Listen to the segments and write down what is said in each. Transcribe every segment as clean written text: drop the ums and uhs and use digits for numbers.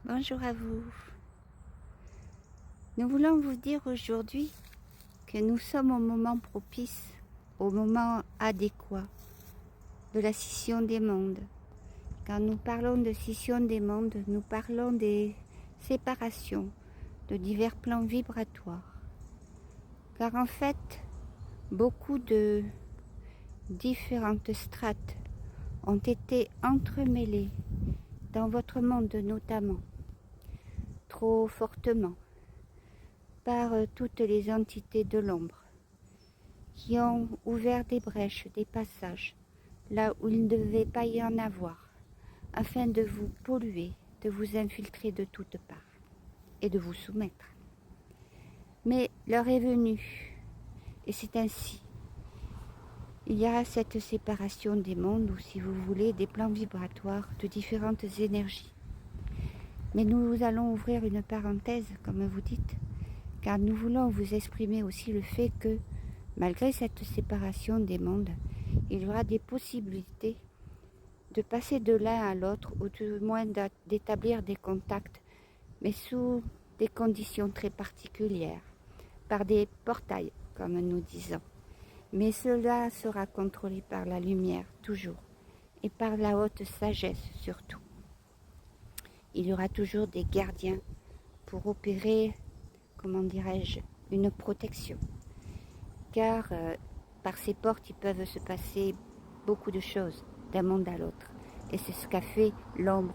Bonjour à vous. Nous voulons vous dire aujourd'hui que nous sommes au moment propice, au moment adéquat de la scission des mondes. Quand nous parlons de scission des mondes, nous parlons des séparations de divers plans vibratoires. Car en fait, beaucoup de différentes strates ont été entremêlées dans votre monde notamment, trop fortement, par toutes les entités de l'ombre qui ont ouvert des brèches, des passages, là où il ne devait pas y en avoir, afin de vous polluer, de vous infiltrer de toutes parts et de vous soumettre. Mais l'heure est venue, et c'est ainsi. Il y a cette séparation des mondes, ou si vous voulez, des plans vibratoires de différentes énergies. Mais nous allons ouvrir une parenthèse, comme vous dites, car nous voulons vous exprimer aussi le fait que, malgré cette séparation des mondes, il y aura des possibilités de passer de l'un à l'autre, ou du moins d'établir des contacts, mais sous des conditions très particulières, par des portails, comme nous disons. Mais cela sera contrôlé par la lumière, toujours, et par la haute sagesse surtout. Il y aura toujours des gardiens pour opérer, comment dirais-je, une protection. Car par ces portes, il peuvent se passer beaucoup de choses d'un monde à l'autre. Et c'est ce qu'a fait l'ombre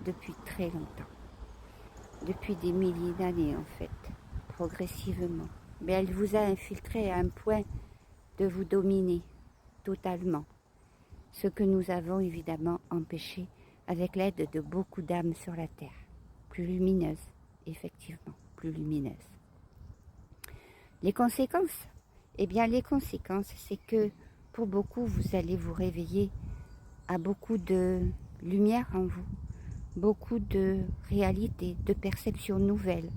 depuis très longtemps. Depuis des milliers d'années en fait, progressivement. Mais elle vous a infiltré à un point de vous dominer totalement. Ce que nous avons évidemment empêché avec l'aide de beaucoup d'âmes sur la Terre. Plus lumineuses, effectivement, plus lumineuses. Les conséquences? Eh bien, les conséquences, c'est que pour beaucoup, vous allez vous réveiller à beaucoup de lumière en vous, beaucoup de réalité, de perceptions nouvelles,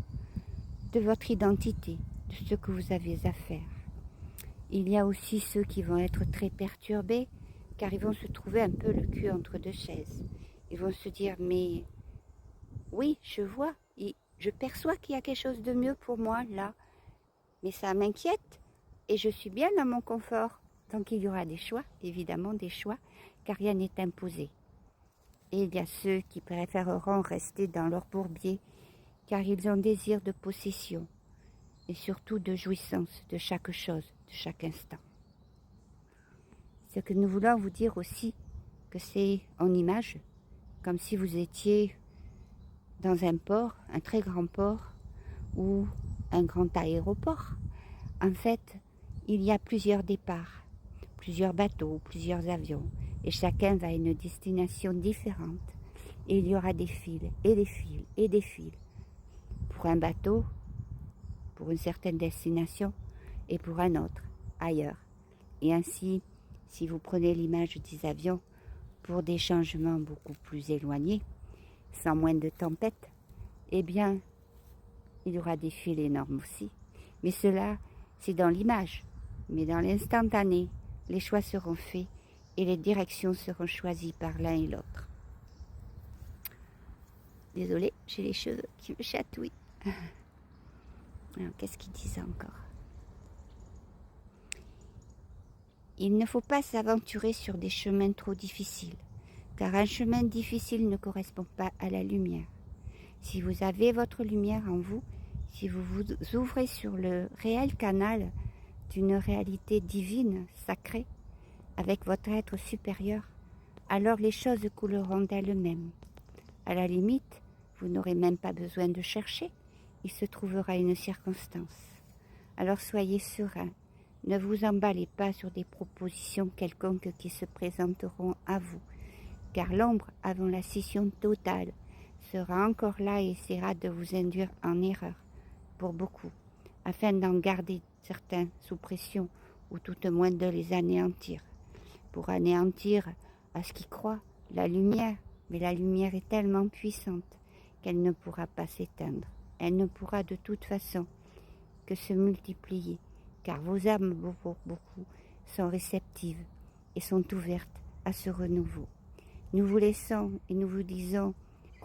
de votre identité, de ce que vous avez à faire. Il y a aussi ceux qui vont être très perturbés, car ils vont se trouver un peu le cul entre deux chaises. Ils vont se dire, mais oui, je vois, je perçois qu'il y a quelque chose de mieux pour moi là, mais ça m'inquiète et je suis bien dans mon confort. Donc il y aura des choix, évidemment des choix, car rien n'est imposé. Et il y a ceux qui préféreront rester dans leur bourbier, car ils ont désir de possession et surtout de jouissance de chaque chose, de chaque instant. Ce que nous voulons vous dire aussi, que c'est en image, comme si vous étiez dans un port, un très grand port, ou un grand aéroport. En fait, il y a plusieurs départs, plusieurs bateaux, plusieurs avions, et chacun va à une destination différente. Et il y aura des fils, et des fils, et des fils. Pour un bateau, pour une certaine destination, et pour un autre, ailleurs. Et ainsi, si vous prenez l'image des avions, pour des changements beaucoup plus éloignés, sans moins de tempêtes, eh bien, il y aura des fils énormes aussi. Mais cela, c'est dans l'image. Mais dans l'instantané, les choix seront faits et les directions seront choisies par l'un et l'autre. Désolée, j'ai les cheveux qui me chatouillent. Alors, qu'est-ce qu'ils disent encore? Il ne faut pas s'aventurer sur des chemins trop difficiles, car un chemin difficile ne correspond pas à la lumière. Si vous avez votre lumière en vous, si vous vous ouvrez sur le réel canal d'une réalité divine, sacrée, avec votre être supérieur, alors les choses couleront d'elles-mêmes. À la limite, vous n'aurez même pas besoin de chercher, il se trouvera une circonstance. Alors soyez serein, ne vous emballez pas sur des propositions quelconques qui se présenteront à vous, car l'ombre, avant la scission totale, sera encore là et essaiera de vous induire en erreur, pour beaucoup, afin d'en garder certains sous pression, ou tout au moins de les anéantir. Pour anéantir à ce qui croit la lumière, mais la lumière est tellement puissante qu'elle ne pourra pas s'éteindre. Elle ne pourra de toute façon que se multiplier, car vos âmes, beaucoup, sont réceptives et sont ouvertes à ce renouveau. Nous vous laissons et nous vous disons,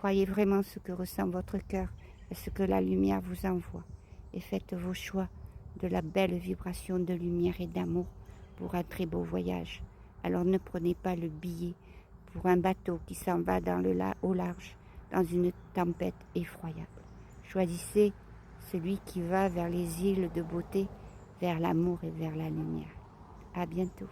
Croyez vraiment ce que ressent votre cœur et ce que la lumière vous envoie. Et faites vos choix de la belle vibration de lumière et d'amour pour un très beau voyage. Alors ne prenez pas le billet pour un bateau qui s'en va au large, dans une tempête effroyable. Choisissez celui qui va vers les îles de beauté, vers l'amour et vers la lumière. À bientôt.